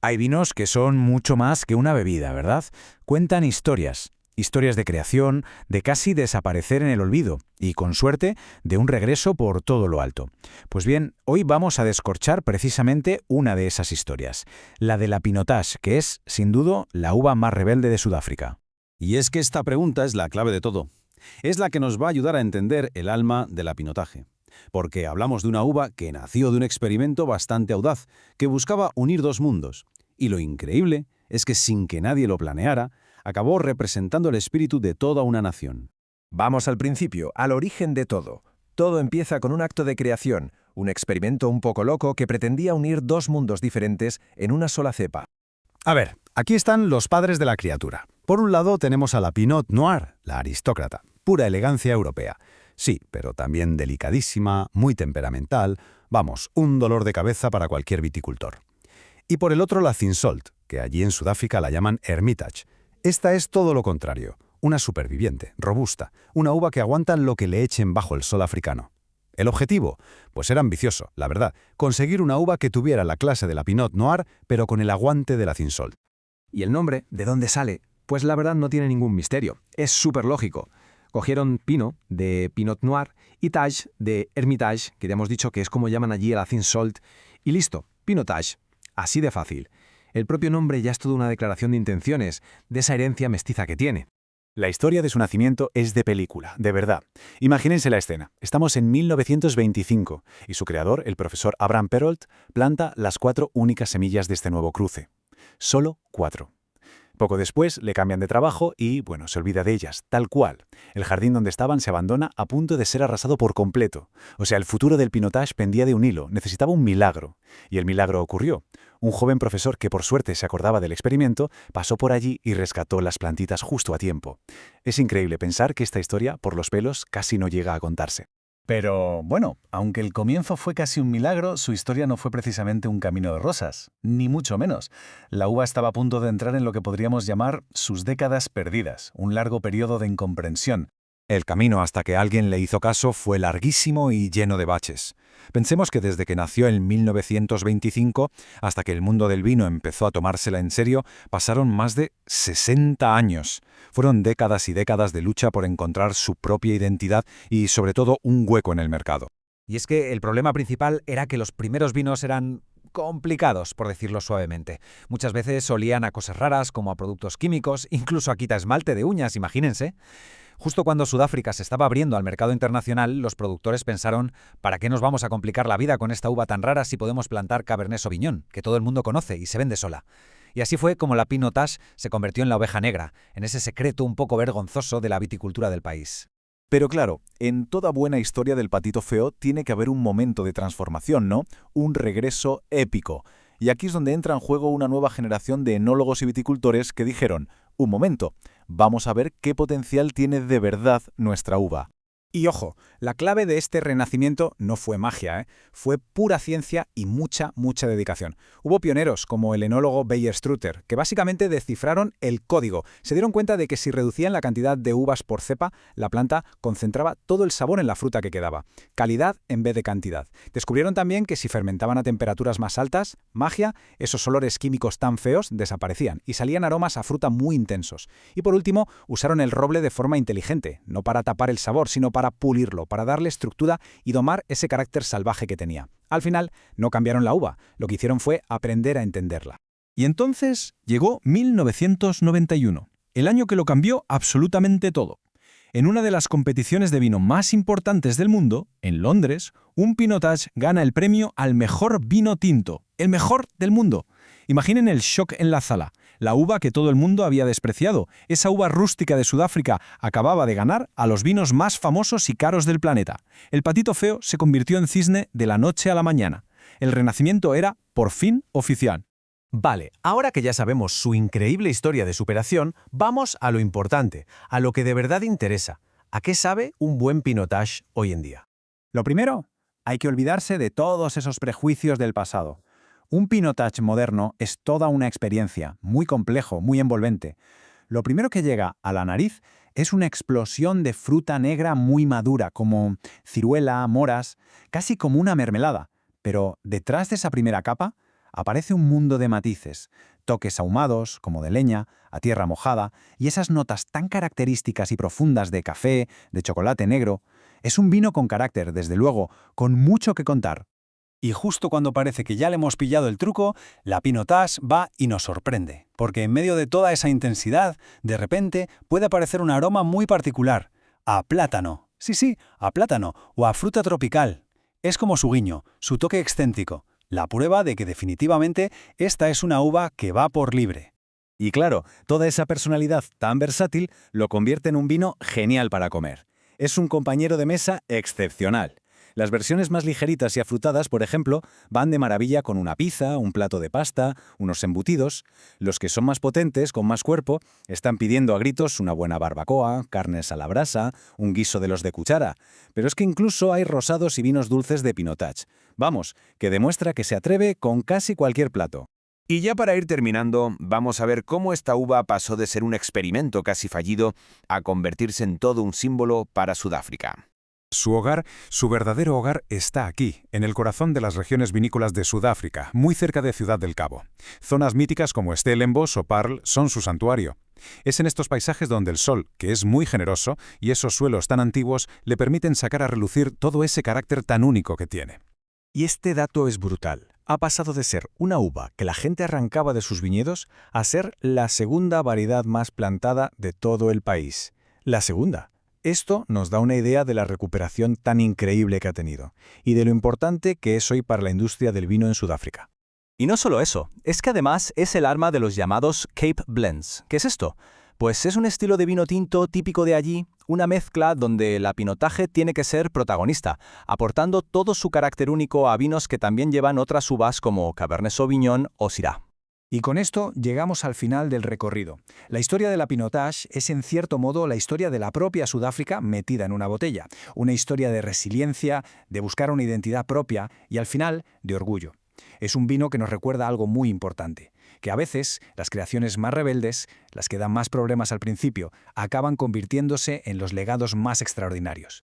Hay vinos que son mucho más que una bebida, ¿verdad? Cuentan historias, historias de creación, de casi desaparecer en el olvido y, con suerte, de un regreso por todo lo alto. Pues bien, hoy vamos a descorchar precisamente una de esas historias, la de la Pinotage, que es, sin duda, la uva más rebelde de Sudáfrica. Y es que esta pregunta es la clave de todo. Es la que nos va a ayudar a entender el alma de la pinotaje. Porque hablamos de una uva que nació de un experimento bastante audaz, que buscaba unir dos mundos. Y lo increíble es que sin que nadie lo planeara, acabó representando el espíritu de toda una nación. Vamos al principio, al origen de todo. Todo empieza con un acto de creación, un experimento un poco loco que pretendía unir dos mundos diferentes en una sola cepa. A ver, aquí están los padres de la criatura. Por un lado tenemos a la Pinot Noir, la aristócrata, pura elegancia europea. Sí, pero también delicadísima, muy temperamental, vamos, un dolor de cabeza para cualquier viticultor. Y por el otro la Cinsault, que allí en Sudáfrica la llaman Hermitage. Esta es todo lo contrario, una superviviente, robusta, una uva que aguanta lo que le echen bajo el sol africano. El objetivo, pues era ambicioso, la verdad, conseguir una uva que tuviera la clase de la Pinot Noir, pero con el aguante de la Cinsault. ¿Y el nombre? ¿De dónde sale? Pues la verdad no tiene ningún misterio. Es súper lógico. Cogieron Pinot, de Pinot Noir, y Tage, de Hermitage, que ya hemos dicho que es como llaman allí a la Cinsault, y listo, Pinotage. Así de fácil. El propio nombre ya es toda una declaración de intenciones, de esa herencia mestiza que tiene. La historia de su nacimiento es de película, de verdad. Imagínense la escena. Estamos en 1925 y su creador, el profesor Abraham Perrault, planta las 4 únicas semillas de este nuevo cruce. Solo 4. Poco después le cambian de trabajo y, bueno, se olvida de ellas, tal cual. El jardín donde estaban se abandona a punto de ser arrasado por completo. O sea, el futuro del Pinotage pendía de un hilo, necesitaba un milagro. Y el milagro ocurrió. Un joven profesor que por suerte se acordaba del experimento, pasó por allí y rescató las plantitas justo a tiempo. Es increíble pensar que esta historia, por los pelos, casi no llega a contarse. Pero, bueno, aunque el comienzo fue casi un milagro, su historia no fue precisamente un camino de rosas, ni mucho menos. La uva estaba a punto de entrar en lo que podríamos llamar sus décadas perdidas, un largo periodo de incomprensión. El camino hasta que alguien le hizo caso fue larguísimo y lleno de baches. Pensemos que desde que nació en 1925 hasta que el mundo del vino empezó a tomársela en serio, pasaron más de 60 años. Fueron décadas y décadas de lucha por encontrar su propia identidad y, sobre todo, un hueco en el mercado. Y es que el problema principal era que los primeros vinos eran complicados, por decirlo suavemente. Muchas veces olían a cosas raras, como a productos químicos, incluso a quita esmalte de uñas, imagínense. Justo cuando Sudáfrica se estaba abriendo al mercado internacional, los productores pensaron, ¿para qué nos vamos a complicar la vida con esta uva tan rara si podemos plantar Cabernet Sauvignon, que todo el mundo conoce y se vende sola? Y así fue como la Pinotage se convirtió en la oveja negra, en ese secreto un poco vergonzoso de la viticultura del país. Pero claro, en toda buena historia del patito feo tiene que haber un momento de transformación, ¿no? Un regreso épico. Y aquí es donde entra en juego una nueva generación de enólogos y viticultores que dijeron, un momento, vamos a ver qué potencial tiene de verdad nuestra uva. Y ojo, la clave de este renacimiento no fue magia, fue pura ciencia y mucha dedicación. Hubo pioneros como el enólogo Bayer Strutter, que básicamente descifraron el código. Se dieron cuenta de que si reducían la cantidad de uvas por cepa, la planta concentraba todo el sabor en la fruta que quedaba. Calidad en vez de cantidad. Descubrieron también que si fermentaban a temperaturas más altas, magia, esos olores químicos tan feos desaparecían y salían aromas a fruta muy intensos. Y por último, usaron el roble de forma inteligente, no para tapar el sabor, sino para pulirlo, para darle estructura y domar ese carácter salvaje que tenía. Al final, no cambiaron la uva, lo que hicieron fue aprender a entenderla. Y entonces llegó 1991, el año que lo cambió absolutamente todo. En una de las competiciones de vino más importantes del mundo, en Londres, un Pinotage gana el premio al mejor vino tinto, el mejor del mundo. Imaginen el shock en la sala. La uva que todo el mundo había despreciado, esa uva rústica de Sudáfrica, acababa de ganar a los vinos más famosos y caros del planeta. El patito feo se convirtió en cisne de la noche a la mañana. El renacimiento era, por fin, oficial. Vale, ahora que ya sabemos su increíble historia de superación, vamos a lo importante, a lo que de verdad interesa. ¿A qué sabe un buen Pinotage hoy en día? Lo primero, hay que olvidarse de todos esos prejuicios del pasado. Un Pinotage moderno es toda una experiencia, muy complejo, muy envolvente. Lo primero que llega a la nariz es una explosión de fruta negra muy madura, como ciruela, moras, casi como una mermelada. Pero detrás de esa primera capa aparece un mundo de matices, toques ahumados, como de leña, a tierra mojada, y esas notas tan características y profundas de café, de chocolate negro. Es un vino con carácter, desde luego, con mucho que contar. Y justo cuando parece que ya le hemos pillado el truco, la Pinotage va y nos sorprende, porque en medio de toda esa intensidad, de repente puede aparecer un aroma muy particular, a plátano. Sí, a plátano o a fruta tropical. Es como su guiño, su toque excéntrico, la prueba de que definitivamente esta es una uva que va por libre. Y claro, toda esa personalidad tan versátil lo convierte en un vino genial para comer. Es un compañero de mesa excepcional. Las versiones más ligeritas y afrutadas, por ejemplo, van de maravilla con una pizza, un plato de pasta, unos embutidos. Los que son más potentes, con más cuerpo, están pidiendo a gritos una buena barbacoa, carnes a la brasa, un guiso de los de cuchara. Pero es que incluso hay rosados y vinos dulces de Pinotage. Vamos, que demuestra que se atreve con casi cualquier plato. Y ya para ir terminando, vamos a ver cómo esta uva pasó de ser un experimento casi fallido a convertirse en todo un símbolo para Sudáfrica. Su hogar, su verdadero hogar, está aquí, en el corazón de las regiones vinícolas de Sudáfrica, muy cerca de Ciudad del Cabo. Zonas míticas como Stellenbosch o Paarl son su santuario. Es en estos paisajes donde el sol, que es muy generoso, y esos suelos tan antiguos le permiten sacar a relucir todo ese carácter tan único que tiene. Y este dato es brutal. Ha pasado de ser una uva que la gente arrancaba de sus viñedos a ser la segunda variedad más plantada de todo el país. La segunda. Esto nos da una idea de la recuperación tan increíble que ha tenido y de lo importante que es hoy para la industria del vino en Sudáfrica. Y no solo eso, es que además es el arma de los llamados Cape Blends. ¿Qué es esto? Pues es un estilo de vino tinto típico de allí, una mezcla donde la Pinotage tiene que ser protagonista, aportando todo su carácter único a vinos que también llevan otras uvas como Cabernet Sauvignon o Syrah. Y con esto llegamos al final del recorrido. La historia de la Pinotage es en cierto modo la historia de la propia Sudáfrica metida en una botella, una historia de resiliencia, de buscar una identidad propia y al final de orgullo. Es un vino que nos recuerda algo muy importante, que a veces las creaciones más rebeldes, las que dan más problemas al principio, acaban convirtiéndose en los legados más extraordinarios.